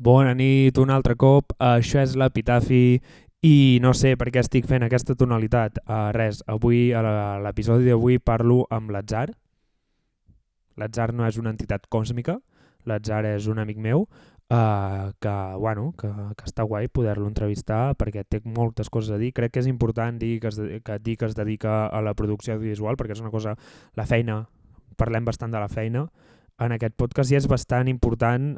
Bona nit, un altre cop. Això és l'Epitafi i no sé per què estic fent aquesta tonalitat. Res, avui, a l'episodi d'avui parlo amb l'Atzar. L'Atzar no és una entitat còsmica, l'Atzar és un amic meu que està guai poder-lo entrevistar perquè té moltes coses a dir. Crec que és important dir que es dedica a la producció audiovisual perquè és una cosa, la feina, parlem bastant de la feina en aquest podcast i és bastant important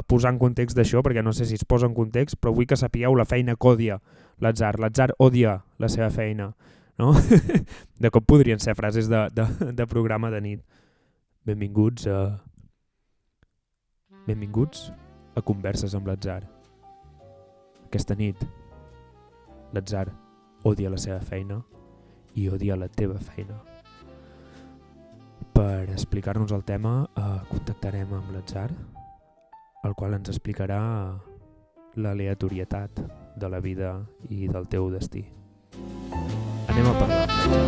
posar en context d'això perquè no sé si es posa en context, però vull que sapigueu la feina que odia l'Atzar. L'Atzar odia la seva feina, no? De cop podrien ser frases de programa de nit. Benvinguts a Converses amb l'Atzar. Aquesta nit l'Atzar odia la seva feina i odia la teva feina. Per explicar-nos el tema contactarem amb l'Atzar, el qual ens explicarà l'aleatorietat de la vida i del teu destí. Anem a parlar amb l'Atzar.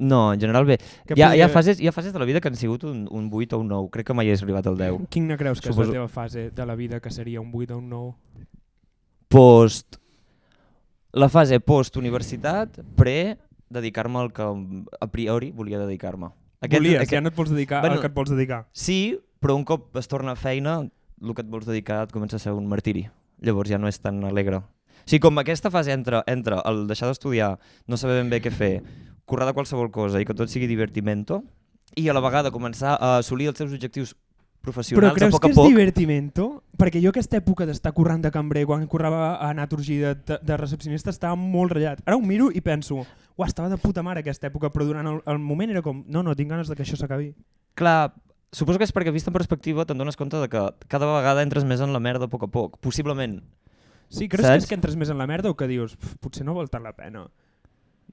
No, en general bé. Hi ha fases de la vida que han sigut un 8 o un 9. Crec que mai has arribat al 10. Quina creus que és la teva fase de la vida que seria un 8 o un 9? La fase post-universitat, dedicar-me al que a priori volia dedicar-me. Ja no et vols dedicar al que et vols dedicar? Sí, però un cop es torna a feina, el que et vols dedicar et comença a ser un martiri. Llavors ja no és tan alegre. O sigui, com aquesta fase entre el deixar d'estudiar, no saber ben bé què fer, currar de qualsevol cosa i que tot sigui divertimento, i a la vegada començar a assolir els seus objectius professionals a poc a poc. Però creus que és divertimento? Perquè jo aquesta època d'estar currant de cambrer, quan currava a Naturgy de recepcionista, estava molt ratllat. Ara ho miro i penso, estava de puta mare aquesta època, però durant el moment era com, no, tinc ganes de que això s'acabi. Clar, suposo que és perquè vist en perspectiva te'n dones compte de que cada vegada entres més en la merda a poc a poc, possiblement. Sí, creus que és que entres més en la merda o que dius, potser no val tant la pena?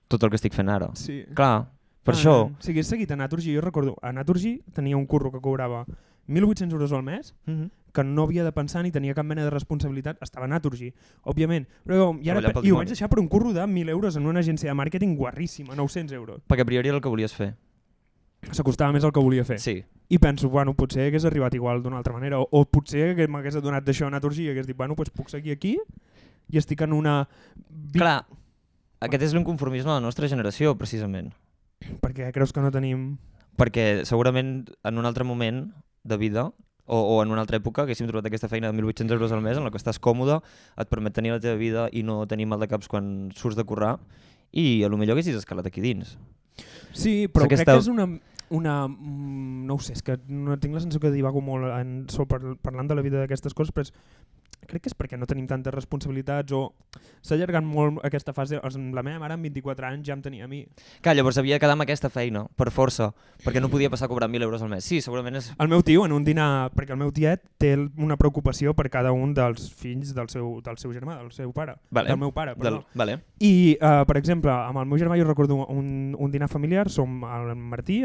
Tot el que estic fent ara. Sí. Clar, per això. Si hagués seguit a Naturgy, jo recordo, a Naturgy tenia un curro que cobrava 1.800 euros al mes, que no havia de pensar ni tenia cap mena de responsabilitat, estava a Naturgy, òbviament. Però i ho vaig deixar per un curro de 1.000 euros en una agència de màrqueting guarríssima, 900 euros. Perquè a priori era el que volies fer. S'acostava més al que volia fer. Sí. I penso, potser hagués arribat igual d'una altra manera, o potser m'hagués adonat d'això a Naturgy i hagués dit, puc seguir aquí i estic en una... Clar, aquest és l'inconformisme de la nostra generació, precisament. Per què creus que no tenim... Perquè segurament en un altre moment de vida o en una altra època haguéssim trobat aquesta feina de 1.800 euros al mes en la que estàs còmode, et permet tenir la teva vida i no tenir mal de caps quan surts de currar i potser haguessis escalat aquí dins. Sí, però crec que és una... No ho sé, és que no tinc la sensació que divago molt parlant de la vida d'aquestes coses, però crec que és perquè no tenim tantes responsabilitats o s'ha allargat molt aquesta fase. La meva mare amb 24 anys ja em tenia a mi. Clar, llavors havia de quedar amb aquesta feina, per força, perquè no podia passar a cobrar 1.000 euros al mes. Sí, segurament és... El meu tio, en un dinar, perquè el meu tiet té una preocupació per cada un dels fills del seu germà, del seu pare, del meu pare, perdó. I, per exemple, amb el meu germà jo recordo un dinar familiar, som el Martí,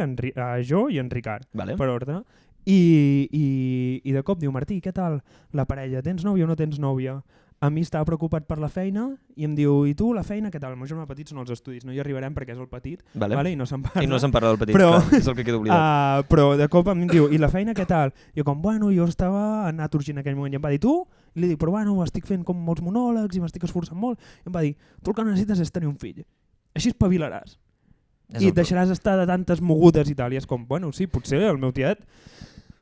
jo i en Ricard, per ordre. I de cop diu, Martí, què tal la parella? Tens nòvia o no tens nòvia? A mi estava preocupat per la feina i em diu, i tu la feina què tal? El meu germà petit són els estudis, no hi arribarem perquè és el petit i no se'n parla. I no se'n parla del petit, clar, és el que queda oblidat. Però de cop em diu, i la feina què tal? Jo com, jo estava a Naturgy en aquell moment i em va dir, tu? I li dic, però estic fent com molts monòlegs i m'estic esforçant molt. I em va dir, tu el que necessites és tenir un fill, així espavilaràs. I et deixaràs estar de tantes mogudes i tal. I és com, sí, potser el meu tiet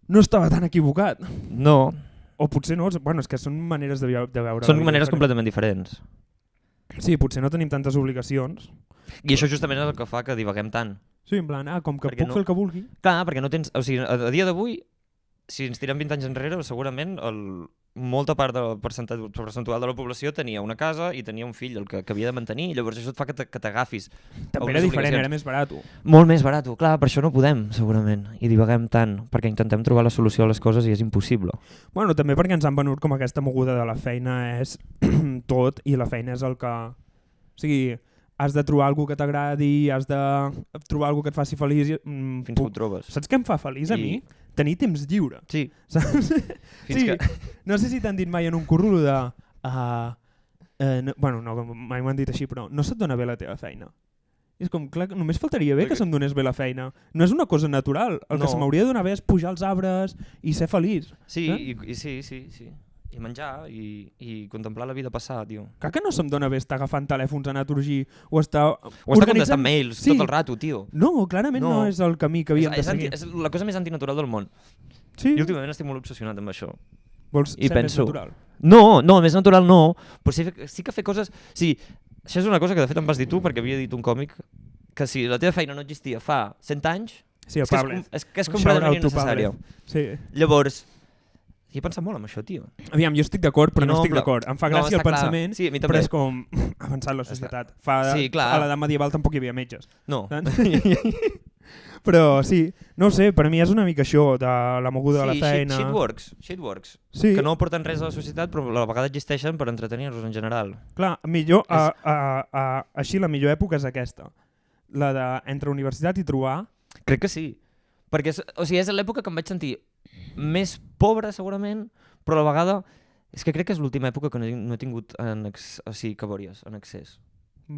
no estava tan equivocat. No. O potser no, és que són maneres de veure... Són maneres completament diferents. Sí, potser no tenim tantes obligacions. I això justament és el que fa que divaguem tant. Sí, en plan, com que puc fer el que vulgui. Clar, perquè no tens... O sigui, a dia d'avui, si ens tirem 20 anys enrere, segurament molta part del percentual de la població tenia una casa i tenia un fill, el que havia de mantenir, i llavors això et fa que t'agafis. També era diferent, era més barat. Molt més barat, clar, per això no podem, segurament, i divaguem tant, perquè intentem trobar la solució a les coses i és impossible. També perquè ens han venut com aquesta moguda de la feina és tot, i la feina és el que... O sigui, has de trobar algú que t'agradi, has de trobar algú que et faci feliç. Fins que ho trobes. Saps què em fa feliç a mi? Tenir temps lliure. Sí. Saps? No sé si t'han dit mai en un curro de... mai m'han dit així, però no se't dona bé la teva feina. I és com, clar, només faltaria bé que se'm donés bé la feina. No és una cosa natural. El que No. se m'hauria de donar bé és pujar als arbres i ser feliç. Sí, i sí. I menjar i contemplar la vida passar, tio. Clar que no se'm dona bé estar agafant telèfons a Naturgy o estar O estar contestant mails tot el rato, tio. No, clarament no és el camí que havíem de seguir. És la cosa més antinatural del món. Sí? I últimament estic molt obsessionat amb això. Vols I ser penso, més natural? No, més natural no, però sí que fer coses... Sí, això és una cosa que de fet em vas dir tu perquè havia dit un còmic que si la teva feina no existia fa 100 anys, Sí, el Pablo. és que és completament innecessària. Sí. Llavors, he pensat molt en això, tio. Aviam, jo estic d'acord, però no estic però- d'acord. Em fa no, gràcia està el pensament, clar. Sí, a mi però també. és com avançar la societat. Sí, clar. A l'edat medieval tampoc hi havia metges. No. Però sí, no ho sé, per a mi és una mica això, de la moguda de la feina. Shit works. Sí, Que no aporten res a la societat, però a la vegada existeixen per entretenir-los en general. clar, millor, així la millor època és aquesta. La d'entre universitat i trobar. Crec que sí. Perquè és l'època que em vaig sentir més pobre, segurament, però a la vegada és que crec que és l'última època que no he tingut cabòries en excés.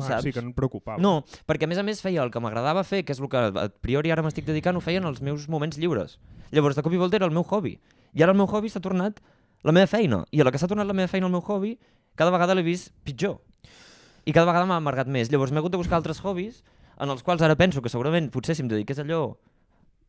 Saps? Sí, que no em preocupava. No, perquè a més feia el que m'agradava fer, que és el que a priori ara m'estic dedicant, ho feien els meus moments lliures. Llavors, de cop i volta era el meu hobby. I ara el meu hobby s'ha tornat la meva feina. I a la que s'ha tornat la meva feina el meu hobby, cada vegada l'he vist pitjor. I cada vegada m'ha amargat més. Llavors m'he hagut de buscar altres hobbies en els quals ara penso que segurament potser si em dediqués a allò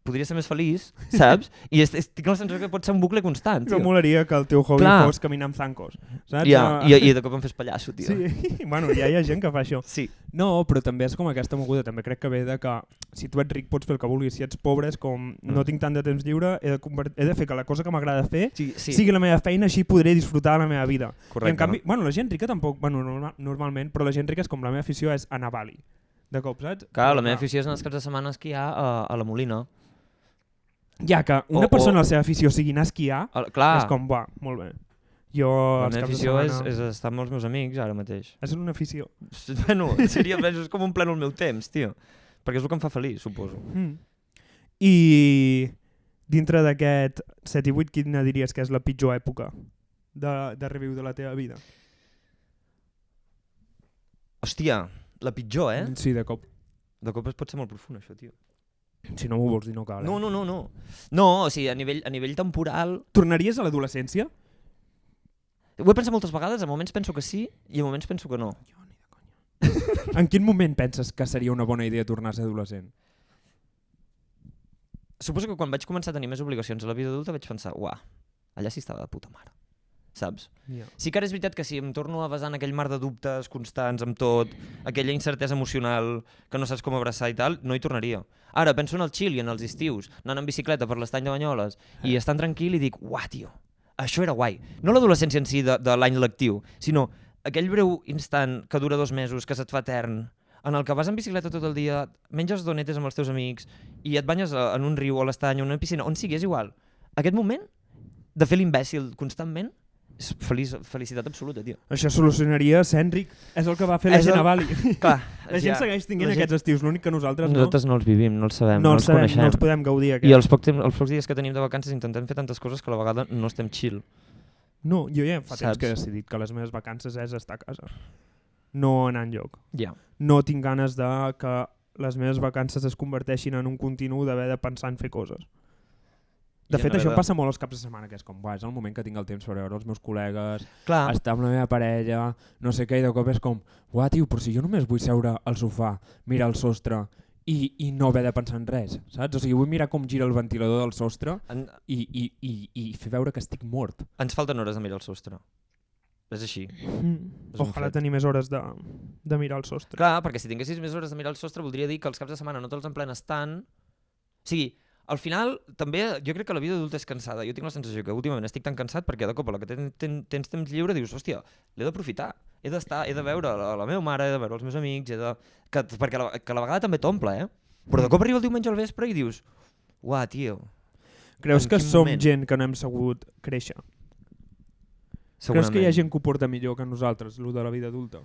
podria ser més feliç, saps? I estic la sensació que pot ser un bucle constant, Que tio. molaria que el teu hobby Clar. fos caminar amb zancos. Saps? I de cop em fes pallasso, tio. Sí, bueno, ja hi ha gent que fa això. Sí. No, però també és com aquesta moguda, també crec que ve de que si tu ets ric pots fer el que vulguis, si ets pobre és com no tinc tant de temps lliure, he de fer que la cosa que m'agrada fer Sí. sigui la meva feina, així podré disfrutar de la meva vida. Correcte, I en canvi, bueno, la gent rica tampoc, bueno, normalment, però la gent rica és com la meva afició és anar a Bali. De cop, saps? Clar, la meva afició és en els caps de setmana esquiar a la Molina. Ja que una persona la seva afició sigui anar a esquiar, Clar, és com, va, molt bé. Jo, la els meva caps de afició setmana... és estar amb els meus amics ara mateix. És una afició. Bueno, és com un pleno el meu temps, tio. Perquè és el que em fa feliç, suposo. I dintre d'aquest 7 i 8, quina diries que és la pitjor època de reviu de la teva vida? Hòstia, la pitjor, eh? Sí, de cop. De cop es pot ser molt profund, això, tio. Si no m'ho vols dir, no cal. No. No, o sigui, a nivell temporal... Tornaries a l'adolescència? Ho he pensat moltes vegades, a moments penso que sí i a moments penso que no. Jo, ni de conya. En quin moment penses que seria una bona idea tornar a ser adolescent? Suposo que quan vaig començar a tenir més obligacions a la vida adulta vaig pensar, uah, allà sí estava de puta mare. Saps? Yeah. Sí que ara és veritat que si em torno a basar en aquell mar de dubtes constants amb tot, aquella incertesa emocional que no saps com abraçar i tal, no hi tornaria. Ara penso en el chill i en els estius, anant en bicicleta per l'estany de Banyoles i estant tranquil i dic, uah, tio, això era guai. No l'adolescència en si de l'any lectiu, sinó aquell breu instant que dura 2 mesos, que se't fa etern, en el que vas en bicicleta tot el dia, menges donetes amb els teus amics i et banyes en un riu o a l'estany o en una piscina, on sigui, és igual. Aquest moment de fer l'imbècil constantment és felicitat absoluta, tio. Això solucionaria ser Enric. És el que va fer la gent a Bali. Clar, La gent segueix tinguent aquests estius, l'únic que nosaltres no. Nosaltres no els vivim, no els sabem, No no els els sabem, coneixem. no els podem gaudir. I els pocs dies que tenim de vacances intentem fer tantes coses que a la vegada no estem chill. No, jo ja fa temps Saps? que he decidit que les meves vacances és estar a casa. No anar enlloc. Ja. No tinc ganes de que les meves vacances es converteixin en un continu d'haver de pensar en fer coses. De fet, això em passa molt els caps de setmana, que és com, és el moment que tinc el temps per veure els meus col·legues, Clar. estar amb la meva parella, no sé què, i de cop és com, uah, tio, però si jo només vull seure al sofà, mirar el sostre i no haver de pensar en res, saps? O sigui, vull mirar com gira el ventilador del sostre i fer veure que estic mort. Ens falten hores de mirar el sostre. És així. És un Ojalà fet. tenir més hores de mirar el sostre. Clar, perquè si tinguessis més hores de mirar el sostre voldria dir que els caps de setmana no te'ls emplenes tant. O sigui, al final, també jo crec que la vida adulta és cansada. Jo tinc la sensació que últimament estic tan cansat perquè de cop a la que tens temps lliure dius, hòstia, l'he d'aprofitar. He d'estar, he de veure la meva mare, he de veure els meus amics, perquè a la vegada també t'omple, eh? Però de cop arriba el diumenge al vespre i dius, uah, tio. Creus En que quin som moment? gent que no hem sabut créixer? Creus que hi ha gent que ho porta millor que nosaltres, el de la vida adulta?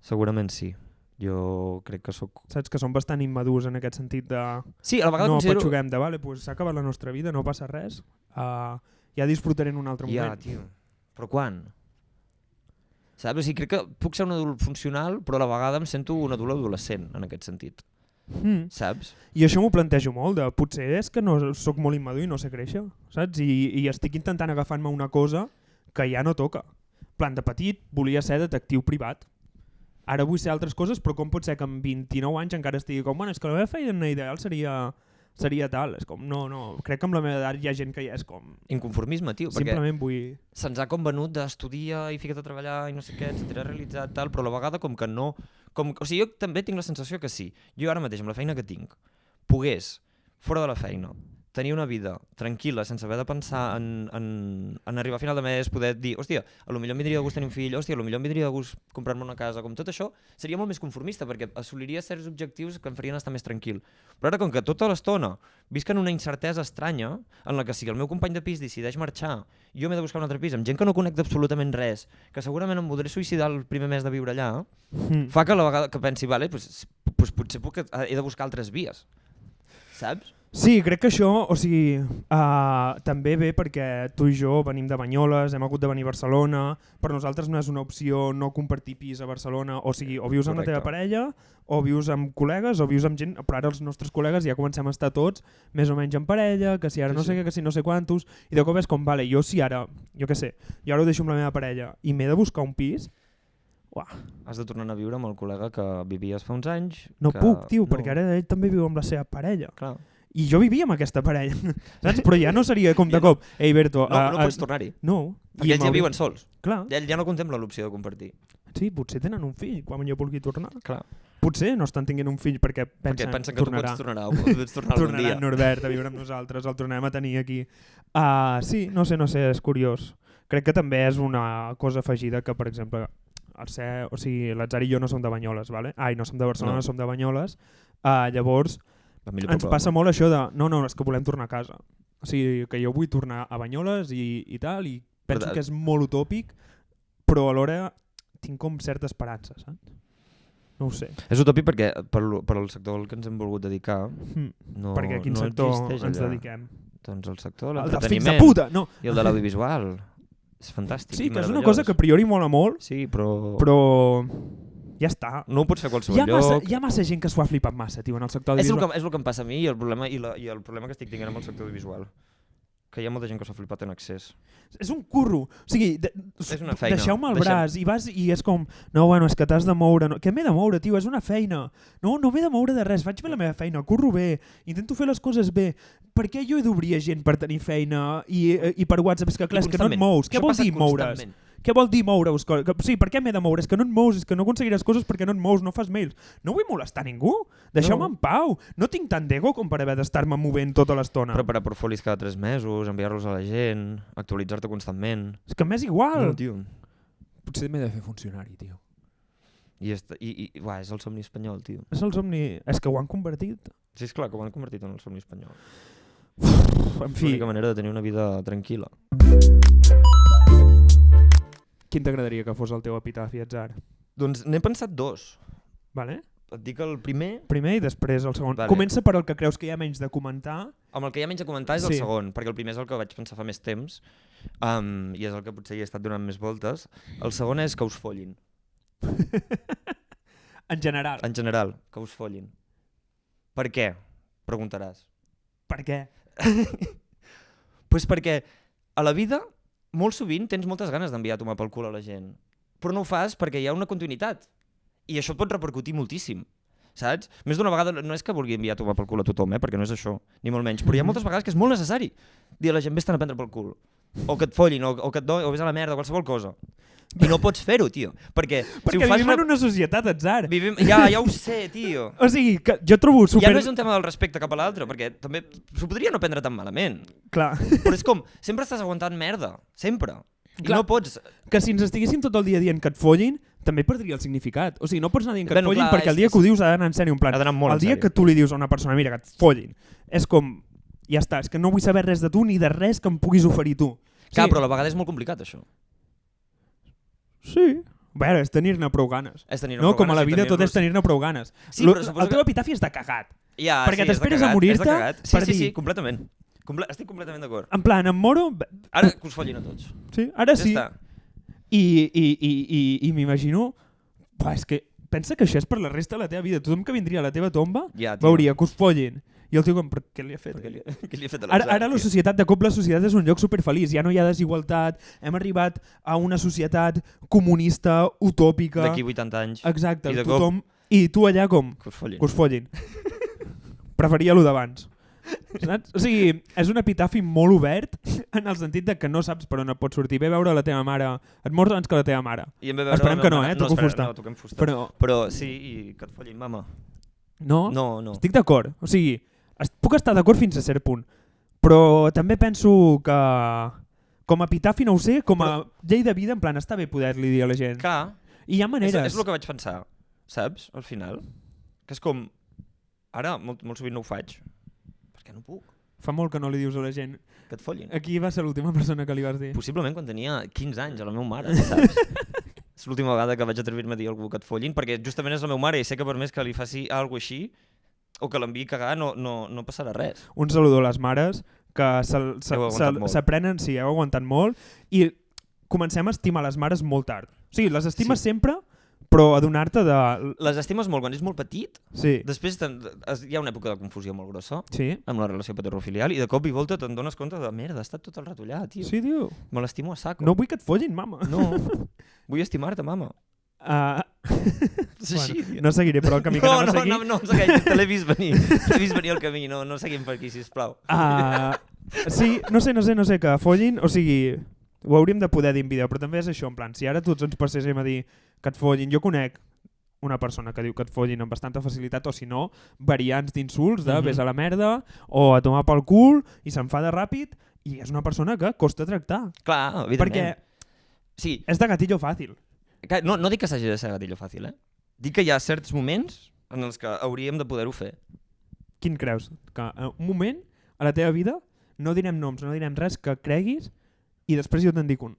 Segurament sí. Jo crec que sóc... Saps que som bastant immadurs en aquest sentit de... Sí, a la vegada no considero... patxuguem de, vale, pues s'ha acabat la nostra vida, no passa res, ja disfrutaré en un altre Ja, moment. tio. Però quan? Saps? O sigui, crec que puc ser un adult funcional, però a la vegada em sento un adult adolescent, en aquest sentit. Saps? I això m'ho plantejo molt, de potser és que no sóc molt immadur i no sé créixer, saps? I estic intentant agafar-me una cosa que ja no toca. Plan, de petit volia ser detectiu privat. Ara vull ser altres coses, però com pot ser que amb 29 anys encara estigui com, bueno, és que la meva feina ideal seria tal. És com, no, crec que amb la meva edat hi ha gent que ja és com... Inconformisme, tio, simplement vull... se'ns ha com venut d'estudiar i fica't a treballar i no sé què, etcètera, realitzat, tal, però a la vegada com que no... O sigui, jo també tinc la sensació que sí. Jo ara mateix, amb la feina que tinc, pogués, fora de la feina, tenir una vida tranquil·la, sense haver de pensar en arribar a final de mes, poder dir, hòstia, potser em vindria de gust tenir un fill, hòstia, potser em vindria de gust comprar-me una casa, com tot això, seria molt més conformista, perquè assoliria certs objectius que em farien estar més tranquil. Però ara, com que tota l'estona visc en una incertesa estranya, en la que si el meu company de pis decideix marxar, jo m'he de buscar un altre pis, amb gent que no conec absolutament res, que segurament em voldré suïcidar el primer mes de viure allà, fa que a la vegada que pensi, vale, pues potser he de buscar altres vies, saps? Sí, crec que això, o sigui, també ve perquè tu i jo venim de Banyoles, hem hagut de venir a Barcelona, per nosaltres no és una opció no compartir pis a Barcelona, o sigui, o vius amb la teva parella, o vius amb col·legues, o vius amb gent, però ara els nostres col·legues ja comencem a estar tots més o menys en parella, que si ara no sé què, que si no sé quantos, i de cop és com, vale, jo si ara, jo què sé, jo ara ho deixo amb la meva parella i m'he de buscar un pis, uah. Has de tornar a viure amb el col·lega que vivies fa uns anys. No puc, tio, perquè ara ell també viu amb la seva parella. Clar. I jo vivia amb aquesta parella, saps? Però ja no seria com de cop. Ei, Berto... No pots tornar-hi. No. Perquè ells ja viuen sols. Clar. Ell ja no contempla l'opció de compartir. Sí, potser tenen un fill quan jo vulgui tornar. Clar. Potser no estan tinguent un fill perquè pensen que tu pots tornar algun dia. Tornarà en Norbert a viure amb nosaltres, el tornarem a tenir aquí. Sí, no sé, és curiós. Crec que també és una cosa afegida que, per exemple, o sigui, l'Atzar i jo no som de Banyoles, vale? No som de Barcelona, som de Banyoles. Llavors, ens passa molt això de no, és que volem tornar a casa. O sigui, que jo vull tornar a Banyoles i tal, i penso que és molt utòpic, però alhora tinc com certa esperança, saps? No ho sé. És utòpic perquè per al sector al que ens hem volgut dedicar perquè a quin sector ens dediquem? Doncs el sector de l'entreteniment. Els fills de puta! No. I el de l'audiovisual. És fantàstic. Sí, que és una cosa que a priori mola molt, sí, però ja està. No ho pots fer a qualsevol lloc. Hi ha massa gent que s'ho ha flipat massa, tio, en el sector audiovisual. És el que em passa a mi i el problema que estic tinguent amb el sector audiovisual. Que hi ha molta gent que s'ha flipat en accés. És un curro. O sigui, és una feina. Deixeu-me el braç i vas i és com, no, bueno, és que t'has de moure. No. Què m'he de moure, tio? És una feina. No m'he de moure de res. Vaig fer la meva feina, curro bé, intento fer les coses bé. Per què jo he d'obrir gent per tenir feina i per WhatsApp? És que clar, és que no et mous. Què vol dir moure's? Què vol dir moure-us? Sí, per què m'he de moure? És que no et mous, és que no aconseguiràs coses perquè no et mous, no fas mails. No vull molestar ningú, deixeu-me en pau. No tinc tant d'ego com per haver d'estar-me movent tota l'estona. Preparar portfolis cada 3 mesos, enviar-los a la gent, actualitzar-te constantment. És que m'és igual. No, tio. Potser m'he de fer funcionari, tio. És el somni espanyol, tio. És el somni... És que ho han convertit. Sí, és clar, que ho han convertit en el somni espanyol. En fi. L'única manera de tenir una vida tranquil·la. Quin t'agradaria que fos el teu epitafi, Atzar? Doncs n'he pensat 2. Vale. Et dic el primer... Primer i després el segon. Vale. Comença per el que creus que hi ha menys de comentar. Amb el que hi ha menys de comentar és el segon, perquè el primer és el que vaig pensar fa més temps i és el que potser hi he estat donant més voltes. El segon és que us follin. En general. En general, que us follin. Per què? Preguntaràs. Per què? Pues perquè a la vida molt sovint tens moltes ganes d'enviar a tomar pel cul a la gent, però no ho fas perquè hi ha una continuïtat i això pot repercutir moltíssim, saps? Més d'una vegada no és que vulgui enviar a tomar pel cul a tothom, perquè no és això, ni molt menys, però hi ha moltes vegades que és molt necessari dir a la gent vés-te'n a prendre pel cul, o que et follin, o que et o vés a la merda, qualsevol cosa. I no pots fer-ho, tio, perquè si ho fas vivim en una societat, Atzar. Ja ho sé, tio. O sigui, que jo trobo super... Ja no és un tema del respecte cap a l'altre, perquè també s'ho podria no prendre tan malament. Clar. Però és com, sempre estàs aguantant merda, sempre. I no pots... Que si ens estiguéssim tot el dia dient que et follin, també perdria el significat. O sigui, no pots anar dient que et follin perquè el dia que ho dius ha d'anar en sèrio, en plan. El dia que tu li dius a una persona, mira, que et follin, és com, ja està, és que no vull saber res de tu ni de res que em puguis oferir tu. Clar, però a la vegada és molt complicat, això. Sí. Bé, és tenir-ne prou ganes. No, com a la vida tot és tenir-ne prou ganes. El teu epitafi és de cagat. Perquè t'esperes a morir-te per dir... Sí, completament. Estic completament d'acord. En plan, em moro... Ara que us follin a tots. Sí, ara sí. I m'imagino... És que pensa que això és per la resta de la teva vida. Tothom que vindria a la teva tomba veuria que us follin. I el tio com, què li ha fet? Què li ha fet a l'atzar? Ara la societat, de cop la societat és un lloc superfeliç. Ja no hi ha desigualtat. Hem arribat a una societat comunista, utòpica. D'aquí 80 anys. Exacte. I, tothom... I tu allà com? Que us follin. Que us follin. Preferia lo d'abans. Saps? O sigui, és un epitafi molt obert en el sentit de que no saps per on et pots sortir. Ve a veure la teva mare. Et mors abans que la teva mare. I em ve veure esperem que no, mare. toco fusta. No, toquem fusta. Però sí, i que et follin, mama. No? No. Estic d'acord. O sigui, puc estar d'acord fins a cert punt. Però també penso que com a epitafi no ho sé, com a llei de vida, en plan, està bé poder-li dir a la gent. Clar. I hi ha maneres. És el que vaig pensar, saps? Al final. Que és com... Ara, molt sovint no ho faig. Perquè no puc. Fa molt que no li dius a la gent. Que et follin. Aquí va ser l'última persona que li vas dir. Possiblement quan tenia 15 anys a la meva mare, saps? És l'última vegada que vaig atrevir-me a dir a algú que et follin, perquè justament és la meva mare i sé que per més que li faci alguna així o que l'enviï cagar no passarà res. Un saludo a les mares que s'aprenen, sí, heu aguantat molt i comencem a estimar les mares molt tard. O sigui, les estimes sempre, però adonar-te de... Les estimes molt quan ets molt petit, sí. Després hi ha una època de confusió molt grossa sí. amb la relació paterofilial i de cop i volta te'n dones compte de merda, ha estat tot el rato allà, tio. Sí, tio. Me l'estimo a saco. No vull que et follin, mama. No, vull estimar-te, mama. És així, tio. No seguiré però el camí que anava a seguir. No segueix, te l'he vist venir el camí, no seguim per aquí, sisplau. Sí, no sé, que follin, o sigui, ho hauríem de poder dir en vídeo, però també és això, en plan, si ara tots ens passéssim a dir que et follin, jo conec una persona que diu que et follin amb bastanta facilitat, o si no, variants d'insults de vés a la merda o a tomar pel cul i s'enfada ràpid i és una persona que costa tractar. Clar, evidentment. Perquè sí. És de gatillo fàcil. No dic que s'hagi de ser gatillo fàcil, Dic que hi ha certs moments en els que hauríem de poder-ho fer. Quin creus? Que un moment a la teva vida no direm noms, no direm res que creguis i després jo te'n dic un.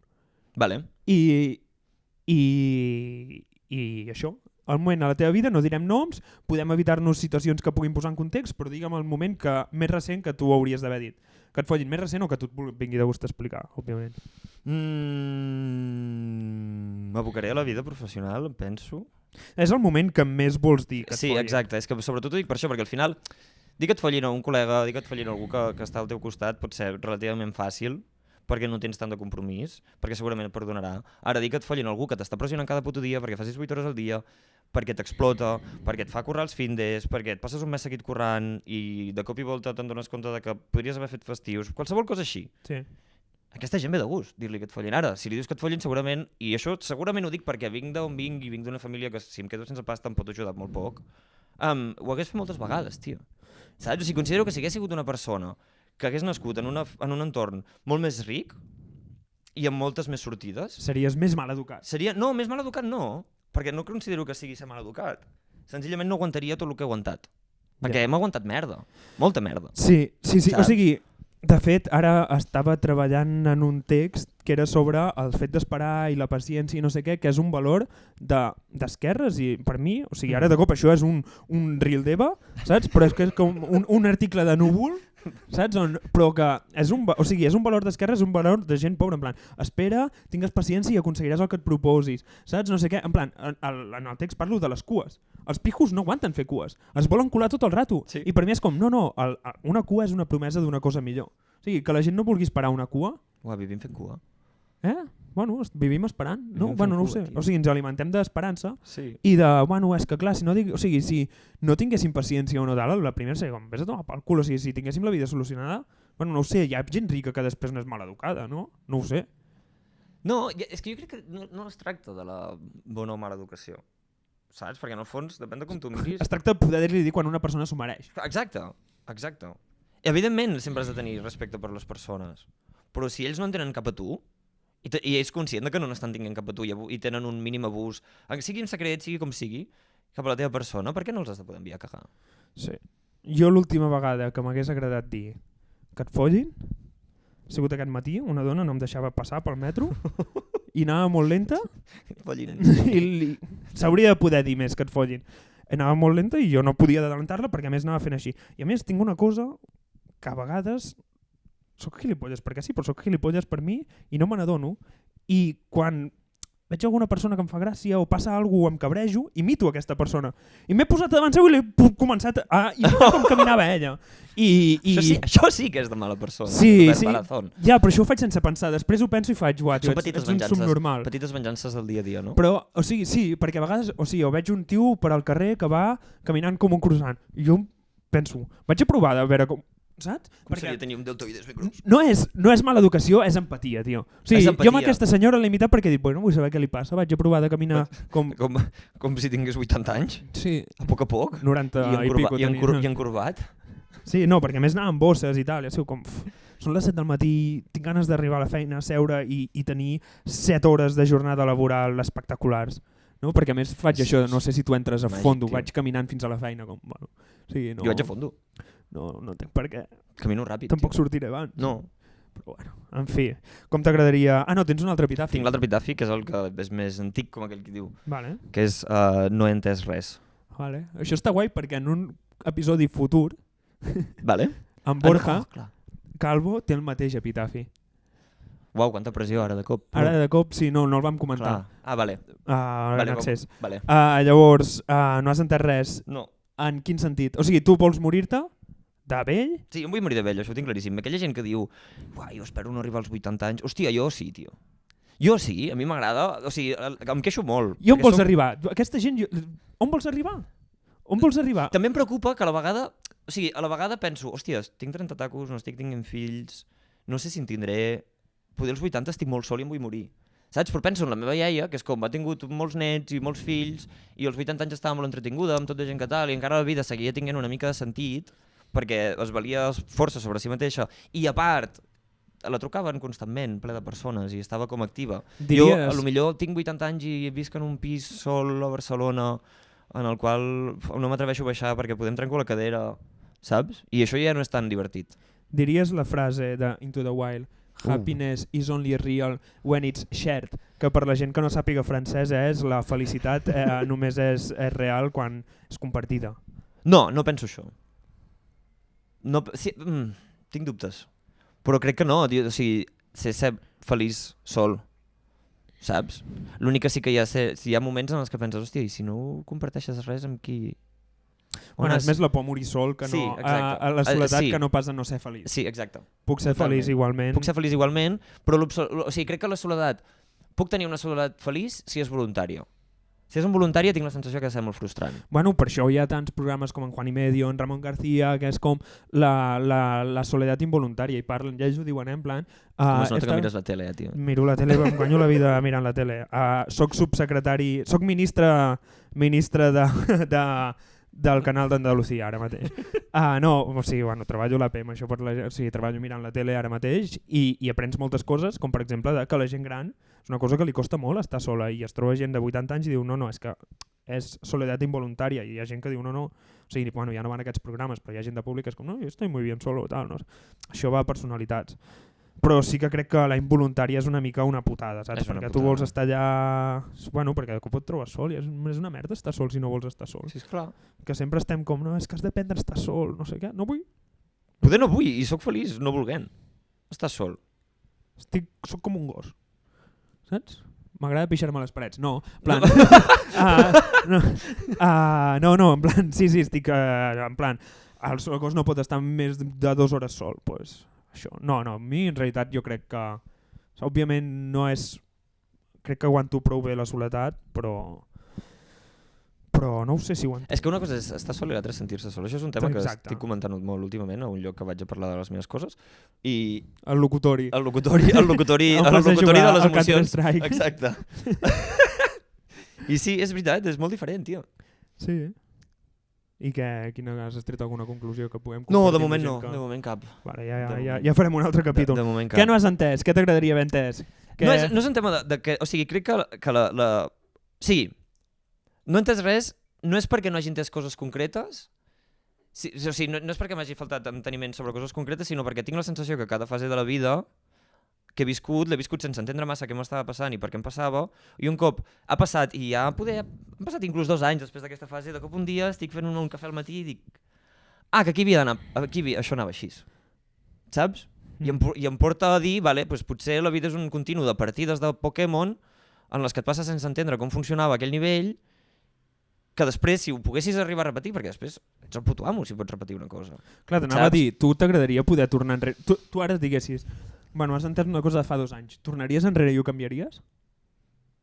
Vale. I això, al moment a la teva vida no direm noms, podem evitar-nos situacions que puguin posar en context, però digue'm el moment més recent que tu hauries d'haver dit. Que et follin més recent o que tu et vingui de gust explicar, òbviament. M'abocaré a la vida professional, penso. És el moment que més vols dir que et follin. Sí, exacte, és que sobretot ho dic per això, perquè al final dir que et follin a un col·lega, dir que et follin a algú que està al teu costat pot ser relativament fàcil, perquè no tens tant de compromís, perquè segurament et perdonarà. Ara dir que et follin algú que t'està pressionant cada puto dia, perquè facis 8 hores al dia, perquè t'explota, perquè et fa currar els findes, perquè et passes un mes seguit currant i de cop i volta te'n dones compte de que podries haver fet festius, qualsevol cosa així. Sí. Aquesta gent ve de gust, dir-li que et follin. Ara, si li dius que et follin, segurament, i això segurament ho dic perquè vinc d'on vinc i vinc d'una família que si em quedo sense pasta em pot ajudar molt poc, ho hagués fet moltes vegades, tio. Saps? O sigui, considero que si hagués sigut una persona que hagués nascut en un entorn molt més ric i amb moltes més sortides... Series més mal educat. No, més mal educat no, perquè no considero que sigui ser mal educat. Senzillament no aguantaria tot el que he aguantat. Perquè hem aguantat merda, molta merda. Sí. Saps? O sigui, de fet, ara estava treballant en un text que era sobre el fet d'esperar i la paciència i no sé què, que és un valor d'esquerres i per mi, o sigui, ara de cop això és un reel d'Eva, saps? Però és que és com un article de Núvol, saps? Però que és un valor d'esquerra, és un valor de gent pobra, en plan, espera, tingues paciència i aconseguiràs el que et proposis, saps? No sé què, en plan, en el text parlo de les cues. Els pijos no aguanten fer cues, es volen colar tot el rato. Sí. I per mi és com, una cua és una promesa d'una cosa millor. O sigui, que la gent no vulgui esperar una cua... Vivim fent cua. Bueno, vivim esperant, no? No ho sé. O sigui, ens alimentem d'esperança i és que clar, si no tinguéssim paciència o no tal, la primera seria com, vés a tomar pel cul, o sigui, si tinguéssim la vida solucionada, no ho sé, hi ha gent rica que després no és mal educada, no? No ho sé. No, és que jo crec que no es tracta de la bona o mala educació, saps? Perquè en el fons depèn de com tu miris. Es tracta de poder-li dir quan una persona s'ho mereix. Exacte. Evidentment sempre has de tenir respecte per les persones, però si ells no en tenen cap a tu, i ells conscients que no n'estan tinguent cap a tu i tenen un mínim abús, sigui en secret, sigui com sigui, cap a la teva persona, per què no els has de poder enviar a cagar? Sí. Jo l'última vegada que m'hagués agradat dir que et follin ha sigut aquest matí, una dona no em deixava passar pel metro i anava molt lenta i s'hauria de poder dir més que et follin. Anava molt lenta i jo no podia adelantar-la perquè a més anava fent així. I a més tinc una cosa que a vegades soc gilipolles perquè sí, però soc gilipolles per mi i no me n'adono. I quan veig alguna persona que em fa gràcia o passa alguna cosa, em cabrejo, imito aquesta persona. I m'he posat davant seu i l'he començat a imitar com caminava ella. Això sí que és de mala persona. Sí. Ja, però això ho faig sense pensar. Després ho penso i faig, tio, ets un subnormal. Petites venjances del dia a dia, no? Però, o sigui, sí, perquè a vegades, o veig un tio per al carrer que va caminant com un croissant. I jo penso, vaig a provar de veure com... Saps? Com seria tenir un deltoides ben gros? No és mala educació, és empatia, tio. O sigui, jo amb aquesta senyora l'he imitat perquè he dit, bueno, vull saber què li passa, vaig a provar de caminar com... Com si tingués 80 anys? Sí. A poc a poc? 90 i pico tenia. I encorbat? Sí, no, perquè a més anava amb bosses i tal, i així com... Són les 7 del matí, tinc ganes d'arribar a la feina, seure i tenir 7 hores de jornada laboral espectaculars. No? Perquè a més faig això, no sé si tu entres a fondo, vaig caminant fins a la feina. Com, bueno, sí, no, jo vaig a fondo. No entenc per què. Camino ràpid. Tampoc sortiré abans. No. Però bueno, en fi, com t'agradaria... Ah, no, tens un altre epitafi. Tinc l'altre epitafi, que és el que és més antic, com aquell que diu. Vale. Que és no he entès res. Vale. Això està guai perquè en un episodi futur vale. en Borja Calvo té el mateix epitafi. Uau, quanta pressió ara de cop. Ara de cop, sí, no el vam comentar. Clar. Ah, vale. Vale, accés. Vale. Llavors, no has entès res. No. En quin sentit? O sigui, tu vols morir-te de vell? Sí, em vull morir de vell, això ho tinc claríssim. Aquella gent que diu, uai, jo espero no arribar als 80 anys. Hòstia, jo sí, tio. Jo sí, a mi m'agrada, o sigui, em queixo molt. I on vols arribar? Aquesta gent, on vols arribar? On vols arribar? També em preocupa que a la vegada penso, hòstia, tinc 30 tacos, no estic tinguent fills, no sé si en tindré, poder als 80 estic molt sol i em vull morir. Saps? Però penso en la meva iaia, que és com ha tingut molts nets i molts fills i als 80 anys estava molt entretinguda amb tota gent que tal i encara la vida seguia tinguent una mica de sentit perquè es valia força sobre si mateixa i a part la trucaven constantment, ple de persones i estava com activa. Jo potser tinc 80 anys i visc en un pis sol a Barcelona en el qual no m'atreveixo a baixar perquè podem trencar la cadera, saps? I això ja no és tan divertit. Diries la frase de Into the Wild, happiness is only real when it's shared, que per la gent que no sàpiga francès és la felicitat només és real quan és compartida. No penso això. No, sí, tinc dubtes. Però crec que no, o sigui, ser feliç sol, saps? L'únic que sí que hi ha moments en els que penses, hòstia, i si no comparteixes res amb qui... Bueno, és més la por morir sol que no... Sí, a la soledat que no pas a no ser feliç. Sí, exacte. Puc ser feliç igualment. Puc ser feliç igualment, però o sigui, crec que la soledat... Puc tenir una soledat feliç si és voluntària. Si és involuntària tinc la sensació que és molt frustrant. Bueno, per això hi ha tants programes com en Juan y Medio, en Ramon García, que és com la soledat involuntària, i parlen, ja ells ho diuen, en plan... Com es nota que mires la tele, tio. Miro la tele, em guanyo la vida mirant la tele. Soc subsecretari, soc ministre del canal d'Andalucía ara mateix. No, o sigui, bueno, treballo a l'APM, això o sigui, treballo mirant la tele ara mateix i aprens moltes coses, com per exemple que la gent gran és una cosa que li costa molt estar sola i es troba gent de 80 anys i diu no, és que és soledat involuntària i hi ha gent que diu no, o sigui, bueno, ja no van aquests programes, però hi ha gent de públic que és com no, jo estic molt bien solo, tal, no? Això va a personalitats. Però sí que crec que la involuntària és una mica una putada, saps? Perquè tu vols estar allà... Bueno, perquè de cop et trobes sol i és una merda estar sol si no vols estar sol. Sí, esclar. Que sempre estem com, no, és que has d'aprendre a estar sol, no sé què. No vull. Poder no vull i sóc feliç no volent. Estar sol. Soc com un gos. Saps? M'agrada pixar-me a les parets. No, en plan... no, en plan... Sí, estic... En plan, el gos no pot estar més de 2 hores sol, doncs... Pues, això. No, a mi en realitat jo crec que... Òbviament no és... Crec que aguanto prou bé la soledat, però no ho sé si ho entenc. És que una cosa és estar sol i l'altra és sentir-se sol. Això és un tema que estic comentant molt últimament a un lloc que vaig a parlar de les meves coses. I... El locutori. El locutori de les emocions. Exacte. I sí, és veritat, és molt diferent, tio. Sí, I quina has tret alguna conclusió que puguem compartir? No, de moment no, de moment cap. Vale, ja farem un altre capítol. De moment cap. Què no has entès? Què t'agradaria haver entès? No és un tema de que... O sigui, crec que la... Sí, no he entès res, no és perquè no hagi entès coses concretes, o sigui, no és perquè m'hagi faltat enteniment sobre coses concretes, sinó perquè tinc la sensació que cada fase de la vida que he viscut, l'he viscut sense entendre massa què m'estava passant i per què em passava, i un cop ha passat, i ja han passat inclús 2 anys després d'aquesta fase, de cop un dia estic fent un cafè al matí i dic que aquí havia d'anar, això anava així, saps? I em porta a dir, vale, doncs potser la vida és un continu de partides de Pokémon en les que et passes sense entendre com funcionava aquell nivell, que després, si ho poguessis arribar a repetir, perquè després ets el puto amo si pots repetir una cosa. Clar, t'anava a dir, tu t'agradaria poder tornar enrere. Tu ara diguessis, bueno, has entès una cosa de fa 2 anys, tornaries enrere i ho canviaries?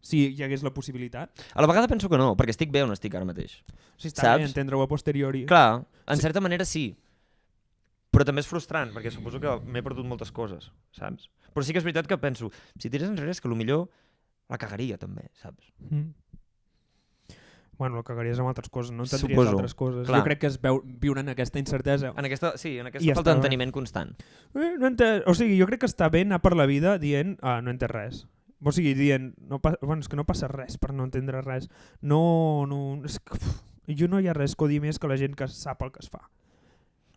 Si hi hagués la possibilitat? A la vegada penso que no, perquè estic bé on estic ara mateix. Si està bé entendre-ho a posteriori. Clar, en certa manera sí, però també és frustrant, perquè suposo que m'he perdut moltes coses, saps? Però sí que és veritat que penso, si tires enrere és que potser la cagaria també, saps? Bueno, la cagaries amb altres coses, no entendries Suposo. altres coses. Clar. Jo crec que es viure en aquesta incertesa. En aquesta I falta d'enteniment constant. O sigui, jo crec que està bé anar per la vida dient no he entès res. O sigui, dient, és que no passa res per no entendre res. És que, jo no hi ha res que odi més que la gent que sap el que es fa.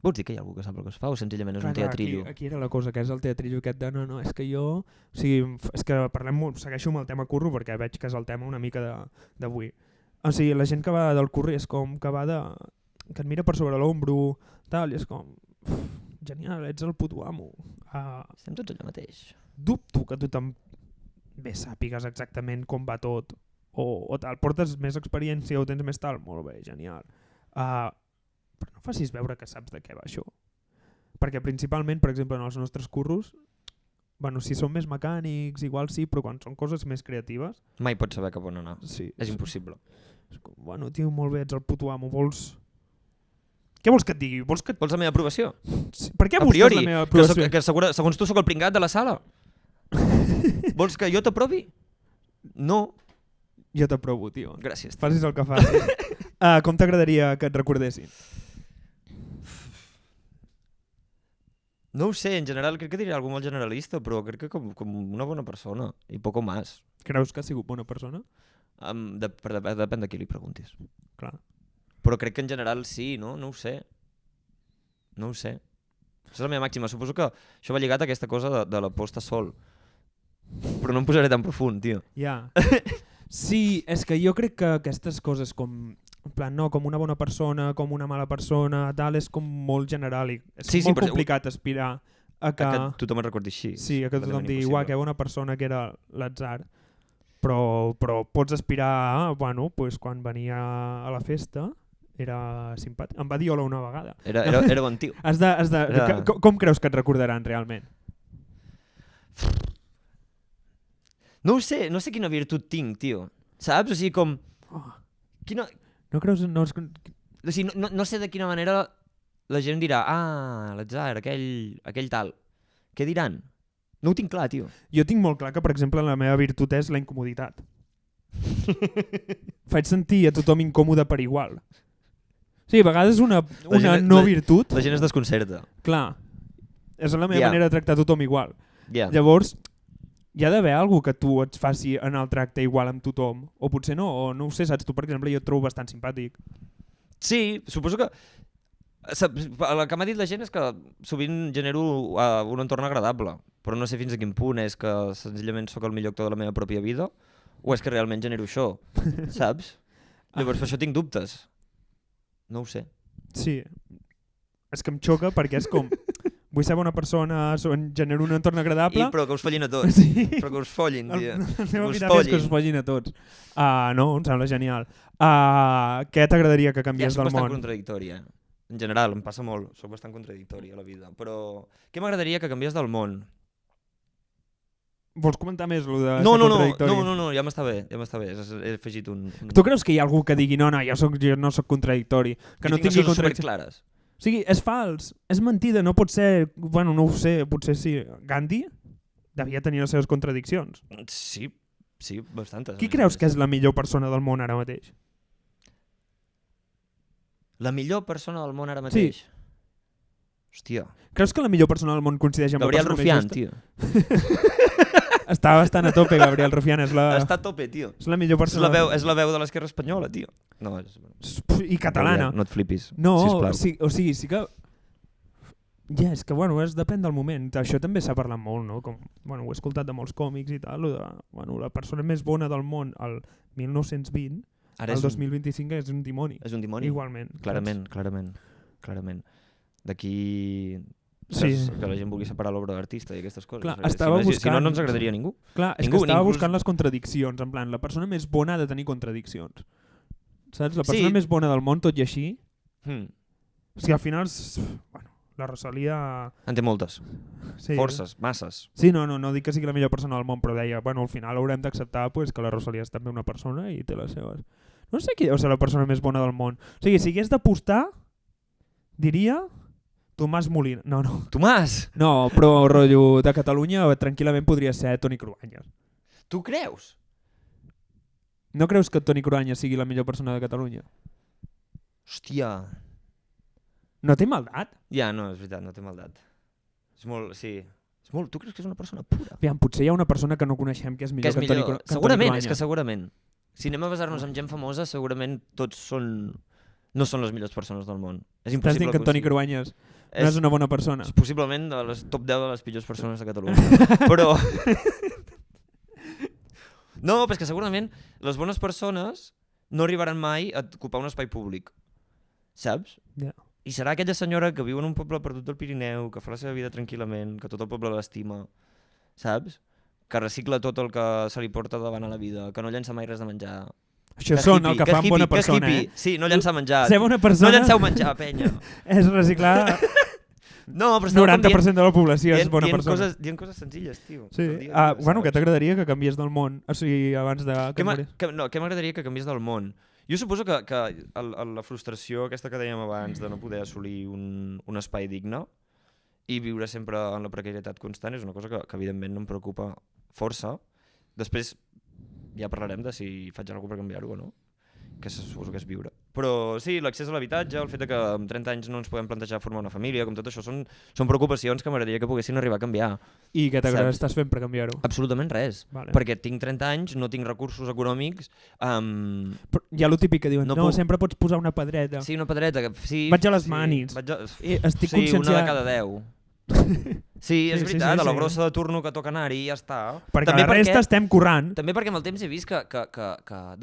Vols dir que hi ha algú que sap el que es fa o senzillament és un teatrillo? Aquí era la cosa, que és el teatrillo aquest de no, és que jo... O sigui, és que parlem molt, segueixo amb el tema curro perquè veig que és el tema una mica d'avui. O sigui, la gent que va del curri és com que va que et mira per sobre l'ombro, tal, i és com... Genial, ets el puto amo. Estem tots allà mateix. Dubto que tu també sàpigues exactament com va tot, o tal, portes més experiència o tens més tal, molt bé, genial. Però no facis veure que saps de què va això. Perquè principalment, per exemple, en els nostres curros, bueno, si són més mecànics, igual sí, però quan són coses més creatives... Mai pots saber cap on anar. Sí, és impossible. És com, bueno, tio, molt bé, ets el puto amo, vols... Què vols que et digui? Vols la meva aprovació? Sí. Per què busques la meva aprovació? Que segons tu sóc el pringat de la sala? Vols que jo t'aprovi? No. Jo t'aprovo, tio. Gràcies. Facis el que facis. Com t'agradaria que et recordessin? No ho sé, en general crec que diré algú molt generalista, però crec que com una bona persona, i poco más. Creus que ha sigut bona persona? Depèn de qui li preguntis. Clar. Però crec que en general sí, no? No ho sé. No ho sé. Això és la meva màxima. Suposo que això va lligat a aquesta cosa de la posta sol. Però no em posaré tan profund, tio. Ja. Sí, és que jo crec que aquestes coses com... En plan, no, com una bona persona, com una mala persona, tal, és com molt general i és molt complicat aspirar a que tothom el recordi així. Sí, a que tothom digui, uah, que bona persona que era l'atzar. Però pots aspirar a, bueno, pues, quan venia a la festa era simpàtic. Em va dir hola una vegada. Era bon tio. Com creus que et recordaran realment? No ho sé, no sé quina virtut tinc, tio. Saps? O sigui, com... Quina... No creus... No sé de quina manera la gent dirà l'atzar, aquell tal. Què diran? No ho tinc clar, tio. Jo tinc molt clar que, per exemple, la meva virtut és la incomoditat. Faig sentir a tothom incòmode per igual. Sí, a vegades una no virtut... La gent es desconcerta. Clar. És la meva manera de tractar tothom igual. Llavors... Hi ha d'haver alguna que tu et faci anar al tracte igual amb tothom, o potser no, o no ho sé, saps? Tu, per exemple, jo et trobo bastant simpàtic. Sí, suposo que... El que m'ha dit la gent és que sovint genero un entorn agradable, però no sé fins a quin punt és que senzillament sóc el millor actor de la meva pròpia vida o és que realment genero això, saps? Llavors per això tinc dubtes. No ho sé. Sí, és que em xoca perquè és com... Vull ser bona persona, genero un entorn agradable... Però que us follin a tots. Sí. Però que us follin, tia. Que us follin a tots. No, em sembla genial. Què t'agradaria que canviés del món? Ja soc bastant contradictori, En general, em passa molt. Soc bastant contradictori a la vida. Però què m'agradaria que canviés del món? Vols comentar més lo de ser contradictori? No, ja m'està bé. He afegit un... Tu creus que hi ha algú que digui no, jo no soc contradictori? Que no tingui contradiccions superclares. O sigui, és fals, és mentida, no pot ser... Bueno, no ho sé, potser sí. Gandhi devia tenir les seves contradiccions. Sí, bastantes. Qui creus que és la millor persona del món ara mateix? La millor persona del món ara mateix? Sí. Hòstia. Creus que la millor persona del món coincideix amb Gabriel la persona Rufián, més justa? Tio. Està bastant a tope, Gabriel Rufián. Està a tope, tio. És la millor persona. És la veu de l'esquerra espanyola, tio. No, I catalana. No et flipis, sisplau. O sigui, sí que... Ja, és que, bueno, depèn del moment. Això també s'ha parlat molt, no? Com, bueno, ho he escoltat de molts còmics i tal, la persona més bona del món al 1920, al 2025 és un dimoni. És un dimoni? Igualment. Clarament. D'aquí Sí. Que la gent vulgui separar l'obra d'artista i aquestes coses. Clar, perquè estava si no, buscant... si no, no ens agradaria a ningú. Clar, és Ningú, que estava inclús- buscant les contradiccions, en plan, la persona més bona ha de tenir contradiccions. Saps? La persona Sí. més bona del món, tot i així... Hmm. O sigui, al final, bueno, la Rosalia... En té moltes. Sí, Forces, masses. Sí, no dic que sigui la millor persona del món, però deia, bueno, al final haurem d'acceptar pues, que la Rosalia és també una persona i té les seves... No sé qui deu ser la persona més bona del món. O sigui, si hagués d'apostar, diria Tomàs Molina. No. Tomàs! No, però rotllo de Catalunya tranquil·lament podria ser Toni Cruanyes. Tu creus? No creus que Toni Cruanyes sigui la millor persona de Catalunya? Hòstia. No té maldat. Ja, no, és veritat, no té maldat. És molt, sí. És molt, tu creus que és una persona pura? Aviam, potser hi ha una persona que no coneixem que és millor que, Toni Cruanyes. Segurament, és que segurament. Si anem a basar-nos en gent famosa, segurament tots no són les millors persones del món. És Estàs impossible dient que Toni Cruanyes no és una bona persona. És possiblement de les top 10 de les pitjors persones de Catalunya. Però... No, però és que segurament les bones persones no arribaran mai a ocupar un espai públic. Saps? Ja. I serà aquella senyora que viu en un poble perdut del Pirineu, que fa la seva vida tranquil·lament, que tot el poble l'estima, saps? Que recicla tot el que se li porta davant a la vida, que no llença mai res de menjar. Això són el que fan bona persona, eh? Sí, no llençar menjar. Ser bona persona... No llenceu menjar, penya. És reciclar... No, però 90% de la població és bona persona. Dient coses senzilles, tio. Sí. Bueno, què t'agradaria que canviés del món? O sigui, abans de... Què m'agradaria que canviés del món? Jo suposo que la frustració aquesta que dèiem abans de no poder assolir un espai digne i viure sempre en la precarietat constant és una cosa que evidentment no em preocupa força. Després ja parlarem de si faig alguna cosa per canviar-ho o no, que suposo que és viure. Però sí, l'accés a l'habitatge, el fet que amb 30 anys no ens podem plantejar formar una família, com tot això, són preocupacions que m'agradaria que poguessin arribar a canviar. I què estàs fent per canviar-ho? Absolutament res, vale. Perquè tinc 30 anys, no tinc recursos econòmics... Però hi ha el típic que diuen, sempre pots posar una pedreta. Sí, una pedreta. Sí, vaig a les mànits. Estic conscienciat... una de cada 10. Sí, és veritat, a la grossa de turno que toca anar-hi i ja està. Perquè la resta estem currant. També perquè amb el temps he vist que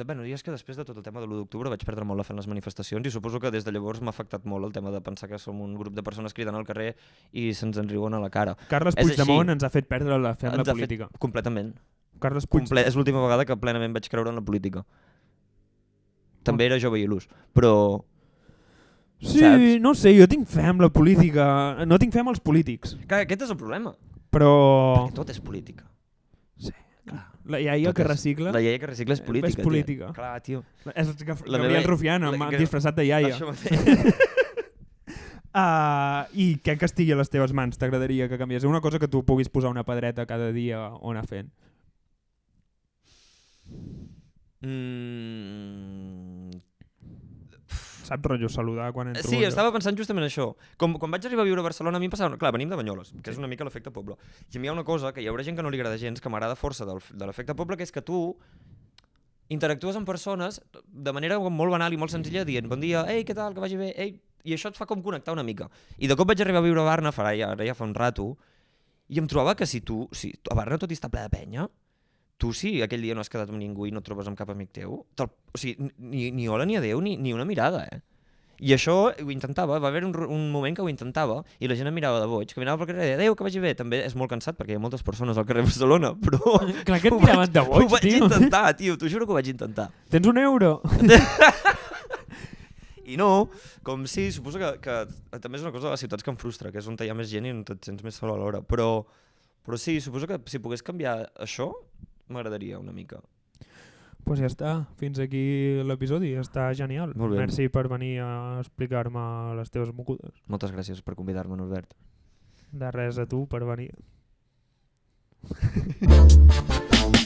bueno, és que després de tot el tema de l'1 d'octubre vaig perdre molt la fe en les manifestacions i suposo que des de llavors m'ha afectat molt el tema de pensar que som un grup de persones cridant al carrer i se'ns en riuen a la cara. Carles Puigdemont ens ha fet perdre la fe en la política. Completament. Carles Puigdemont. És l'última vegada que plenament vaig creure en la política. També era jove i il·lús, però... Sí, saps? No sé, jo tinc fe en la política, no tinc fe en els polítics. Clar, aquest és el problema. Però... Perquè tot és política. Sí. Clar. La iaia que recicla... La iaia que recicla és política. És política. Clar, tio. És Gabriel Rufián, disfressat de iaia. Això mateix. I què que estigui a les teves mans t'agradaria que canviés? Una cosa que tu puguis posar una pedreta cada dia o anar fent. Saps, rotllo, saludar quan entro? Sí, estava pensant justament això. Quan vaig arribar a viure a Barcelona, a mi em passava... Clar, venim de Banyoles, que és una mica l'efecte poble. I a mi hi ha una cosa que hi haurà gent que no li agrada gens, que m'agrada força de l'efecte poble, que és que tu interactues amb persones de manera molt banal i molt senzilla, dient bon dia, ei, què tal, que vagi bé, ei... I això et fa com connectar una mica. I de cop vaig arribar a viure a Barna, ara ja fa un rato, i em trobava que si a Barna tot hi està ple de penya, tu si aquell dia no has quedat amb ningú i no et trobes amb cap amic teu, o sigui, ni hola ni adeu ni una mirada, eh? I això ho intentava, va haver un moment que ho intentava i la gent em mirava de boig, caminava pel carrer i deia adeu, que vagi bé, també és molt cansat perquè hi ha moltes persones al carrer de Barcelona, però... Clar que et miraven de boig, tio. Ho vaig intentar, tio, t'ho juro que ho vaig intentar. Tens un euro? I no, com sí, suposo que també és una cosa de les ciutats que em frustra, que és on hi ha més gent i on et sents més sol a l'hora, però sí, suposo que si pogués canviar això, m'agradaria una mica. Pues ja està, fins aquí l'episodi, està genial. Merci per venir a explicar-me les teves mogudes. Moltes gràcies per convidar-me, Norbert. De res a tu per venir.